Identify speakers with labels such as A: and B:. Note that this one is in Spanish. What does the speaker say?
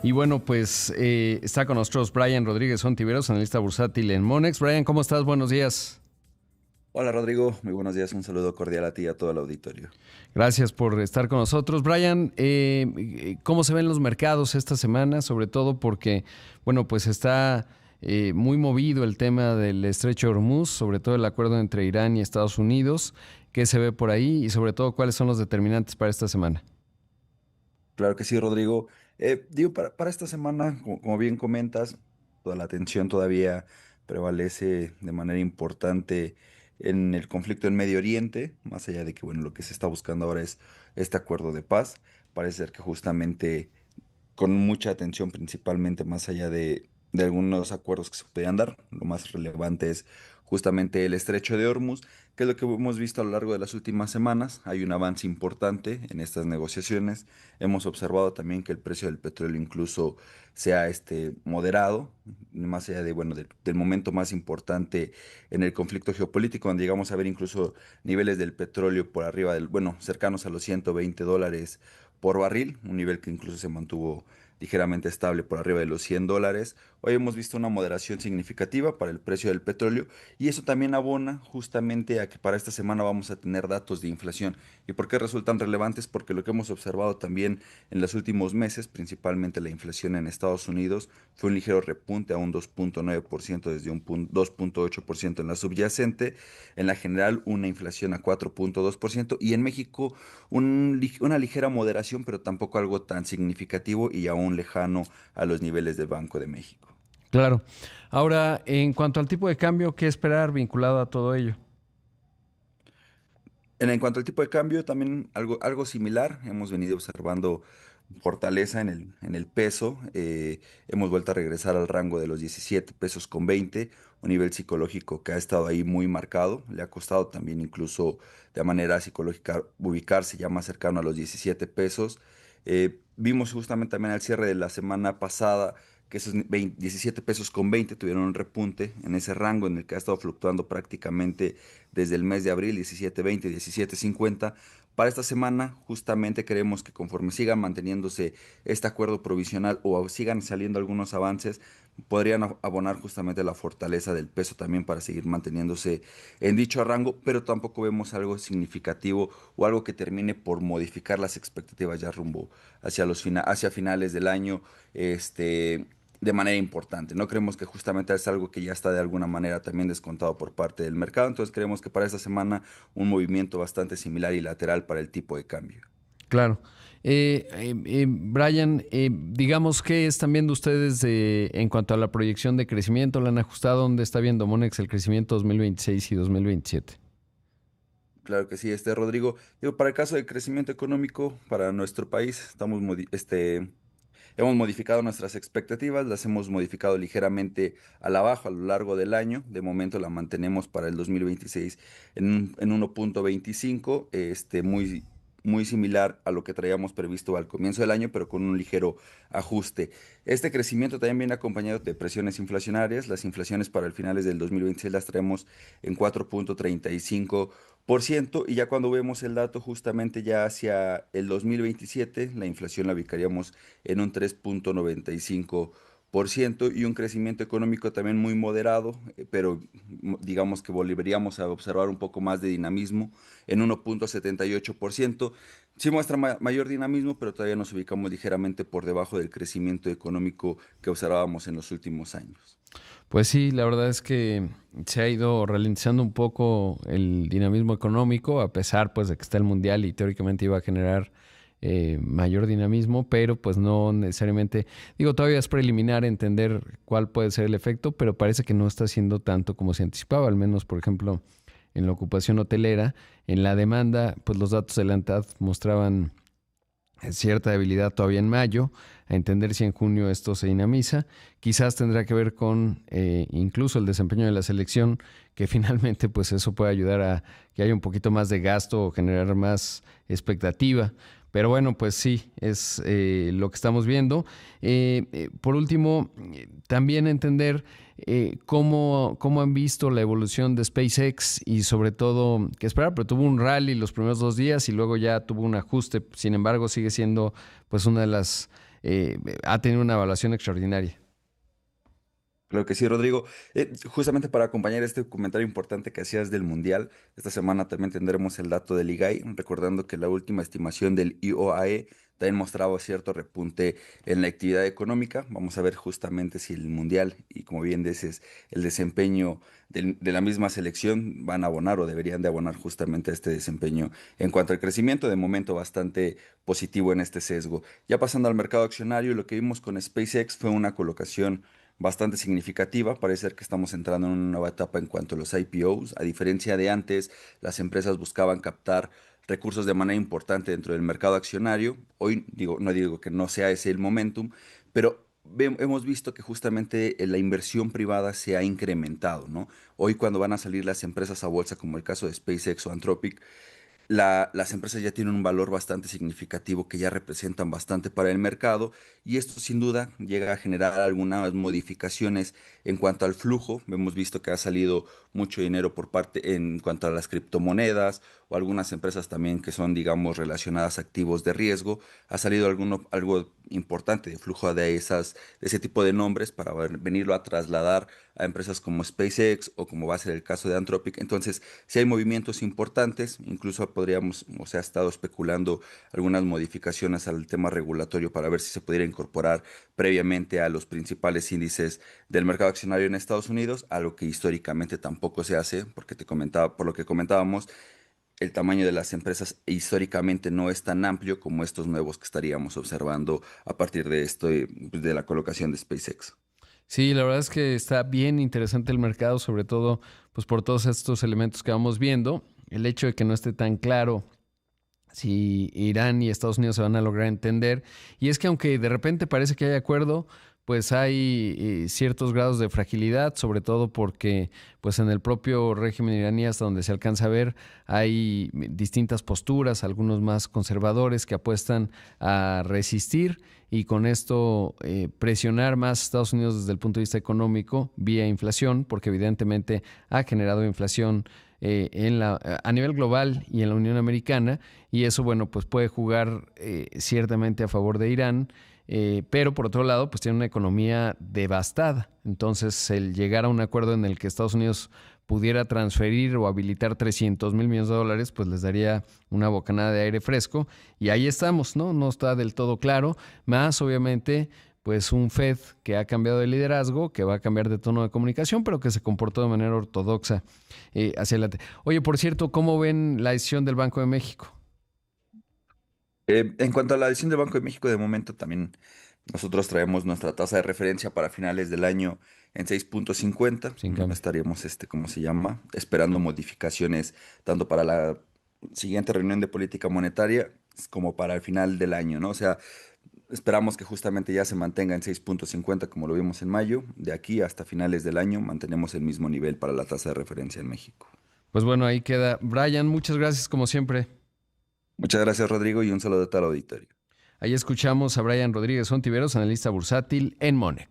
A: Y bueno, pues está con nosotros Brian Rodríguez Ontiveros, analista bursátil en Monex. Brian, ¿cómo estás? Buenos días.
B: Hola Rodrigo, muy buenos días, un saludo cordial a ti y a todo el auditorio.
A: Gracias por estar con nosotros. Brian, ¿cómo se ven los mercados esta semana? Sobre todo porque, bueno, pues está muy movido el tema del Estrecho de Hormuz, sobre todo el acuerdo entre Irán y Estados Unidos. ¿Qué se ve por ahí? Y sobre todo, ¿cuáles son los determinantes para esta semana?
B: Claro que sí, Rodrigo. Para esta semana, como bien comentas, toda la atención todavía prevalece de manera importante en el conflicto en Medio Oriente, más allá de que, bueno, lo que se está buscando ahora es este acuerdo de paz. Parece ser que justamente con mucha atención, principalmente más allá de algunos acuerdos que se podían dar. Lo más relevante es justamente el estrecho de Hormuz, que es lo que hemos visto a lo largo de las últimas semanas. Hay un avance importante en estas negociaciones. Hemos observado también que el precio del petróleo incluso se ha moderado, más allá de, bueno, del momento más importante en el conflicto geopolítico, donde llegamos a ver incluso niveles del petróleo por arriba bueno, cercanos a los $120 por barril, un nivel que incluso se mantuvo ligeramente estable por arriba de los $100. Hoy hemos visto una moderación significativa para el precio del petróleo y eso también abona justamente a que para esta semana vamos a tener datos de inflación. ¿Y por qué resultan relevantes? Porque lo que hemos observado también en los últimos meses, principalmente la inflación en Estados Unidos, fue un ligero repunte a un 2.9% desde un 2.8% en la subyacente, en la general una inflación a 4.2% y en México una ligera moderación, pero tampoco algo tan significativo y aún lejano a los niveles del Banco de México.
A: Claro. Ahora, en cuanto al tipo de cambio, ¿qué esperar vinculado a todo ello?
B: En cuanto al tipo de cambio, también algo similar. Hemos venido observando fortaleza en el peso. Hemos vuelto a regresar al rango de los 17 pesos con 20, un nivel psicológico que ha estado ahí muy marcado. Le ha costado también incluso de manera psicológica ubicarse ya más cercano a los 17 pesos. Vimos justamente también al cierre de la semana pasada que esos 17 pesos con 20 tuvieron un repunte en ese rango en el que ha estado fluctuando prácticamente desde el mes de abril, 17.20, 17.50. Para esta semana, justamente creemos que conforme sigan manteniéndose este acuerdo provisional o sigan saliendo algunos avances, podrían abonar justamente la fortaleza del peso también para seguir manteniéndose en dicho rango, pero tampoco vemos algo significativo o algo que termine por modificar las expectativas ya rumbo hacia finales del año. De manera importante. No creemos que justamente es algo que ya está de alguna manera también descontado por parte del mercado, entonces creemos que para esta semana un movimiento bastante similar y lateral para el tipo de cambio.
A: Claro. Brian, digamos, ¿qué están viendo ustedes en cuanto a la proyección de crecimiento? ¿La han ajustado? ¿Dónde está viendo Monex el crecimiento 2026 y 2027?
B: Claro que sí, Rodrigo. Digo, para el caso del crecimiento económico para nuestro país, hemos modificado nuestras expectativas, las hemos modificado ligeramente a la baja a lo largo del año. De momento la mantenemos para el 2026 en 1.25, muy similar a lo que traíamos previsto al comienzo del año, pero con un ligero ajuste. Este crecimiento también viene acompañado de presiones inflacionarias. Las inflaciones para el finales del 2026 las traemos en 4.35%, y ya cuando vemos el dato justamente ya hacia el 2027, la inflación la ubicaríamos en un 3.95% y un crecimiento económico también muy moderado, pero digamos que volveríamos a observar un poco más de dinamismo en 1.78%. Sí muestra mayor dinamismo, pero todavía nos ubicamos ligeramente por debajo del crecimiento económico que observábamos en los últimos años.
A: Pues sí, la verdad es que se ha ido ralentizando un poco el dinamismo económico, a pesar pues de que está el mundial y teóricamente iba a generar mayor dinamismo, pero pues no necesariamente, digo, todavía es preliminar entender cuál puede ser el efecto, pero parece que no está siendo tanto como se anticipaba, al menos por ejemplo en la ocupación hotelera. En la demanda, pues los datos de la ANTAD mostraban cierta debilidad todavía en mayo, a entender si en junio esto se dinamiza. Quizás tendrá que ver con incluso el desempeño de la selección, que finalmente pues eso puede ayudar a que haya un poquito más de gasto o generar más expectativa. Pero bueno, pues sí, es lo que estamos viendo. Por último, también entender cómo han visto la evolución de SpaceX y sobre todo, que esperar, pero tuvo un rally los primeros 2 días y luego ya tuvo un ajuste. Sin embargo, sigue siendo pues una de las ha tenido una evaluación extraordinaria.
B: Claro que sí, Rodrigo. Justamente para acompañar este comentario importante que hacías del Mundial, esta semana también tendremos el dato del IGAI, recordando que la última estimación del IOAE también mostraba cierto repunte en la actividad económica. Vamos a ver justamente si el Mundial y, como bien dices, el desempeño de la misma selección van a abonar o deberían de abonar justamente a este desempeño en cuanto al crecimiento, de momento bastante positivo en este sesgo. Ya pasando al mercado accionario, lo que vimos con SpaceX fue una colocación bastante significativa. Parece ser que estamos entrando en una nueva etapa en cuanto a los IPOs. A diferencia de antes, las empresas buscaban captar recursos de manera importante dentro del mercado accionario. Hoy no digo que no sea ese el momentum, pero hemos visto que justamente la inversión privada se ha incrementado, ¿no? Hoy cuando van a salir las empresas a bolsa, como el caso de SpaceX o Anthropic, las empresas ya tienen un valor bastante significativo que ya representan bastante para el mercado y esto sin duda llega a generar algunas modificaciones en cuanto al flujo. Hemos visto que ha salido mucho dinero por parte en cuanto a las criptomonedas o algunas empresas también que son, digamos, relacionadas a activos de riesgo. Ha salido algo importante de flujo de ese tipo de nombres para venirlo a trasladar a empresas como SpaceX o como va a ser el caso de Anthropic. Entonces, si hay movimientos importantes, incluso podríamos, o sea, ha estado especulando algunas modificaciones al tema regulatorio para ver si se pudiera incorporar previamente a los principales índices del mercado accionario en Estados Unidos, algo que históricamente tampoco se hace, porque te comentaba, por lo que comentábamos, el tamaño de las empresas históricamente no es tan amplio como estos nuevos que estaríamos observando a partir de esto, de la colocación de SpaceX.
A: Sí, la verdad es que está bien interesante el mercado, sobre todo pues por todos estos elementos que vamos viendo. El hecho de que no esté tan claro si Irán y Estados Unidos se van a lograr entender. Y es que aunque de repente parece que hay acuerdo, pues hay ciertos grados de fragilidad, sobre todo porque pues en el propio régimen iraní, hasta donde se alcanza a ver, hay distintas posturas, algunos más conservadores que apuestan a resistir y con esto presionar más a Estados Unidos desde el punto de vista económico vía inflación, porque evidentemente ha generado inflación a nivel global y en la Unión Americana, y eso, bueno, pues puede jugar ciertamente a favor de Irán, pero por otro lado, pues tiene una economía devastada. Entonces, el llegar a un acuerdo en el que Estados Unidos pudiera transferir o habilitar 300 mil millones de dólares, pues les daría una bocanada de aire fresco. Y ahí estamos, ¿no? No está del todo claro. Más, obviamente, pues un Fed que ha cambiado de liderazgo, que va a cambiar de tono de comunicación, pero que se comportó de manera ortodoxa hacia adelante. Oye, por cierto, ¿cómo ven la decisión del Banco de México?
B: En cuanto a la decisión del Banco de México, de momento también nosotros traemos nuestra tasa de referencia para finales del año en 6,50.
A: Sin
B: No
A: cambio.
B: estaríamos, ¿cómo se llama? Esperando modificaciones tanto para la siguiente reunión de política monetaria como para el final del año, ¿no? O sea, esperamos que justamente ya se mantenga en 6,50 como lo vimos en mayo. De aquí hasta finales del año mantenemos el mismo nivel para la tasa de referencia en México.
A: Pues bueno, ahí queda. Brian, muchas gracias como siempre.
B: Muchas gracias, Rodrigo, y un saludo a todo el auditorio.
A: Ahí escuchamos a Brian Rodríguez Ontiveros, analista bursátil en Monex.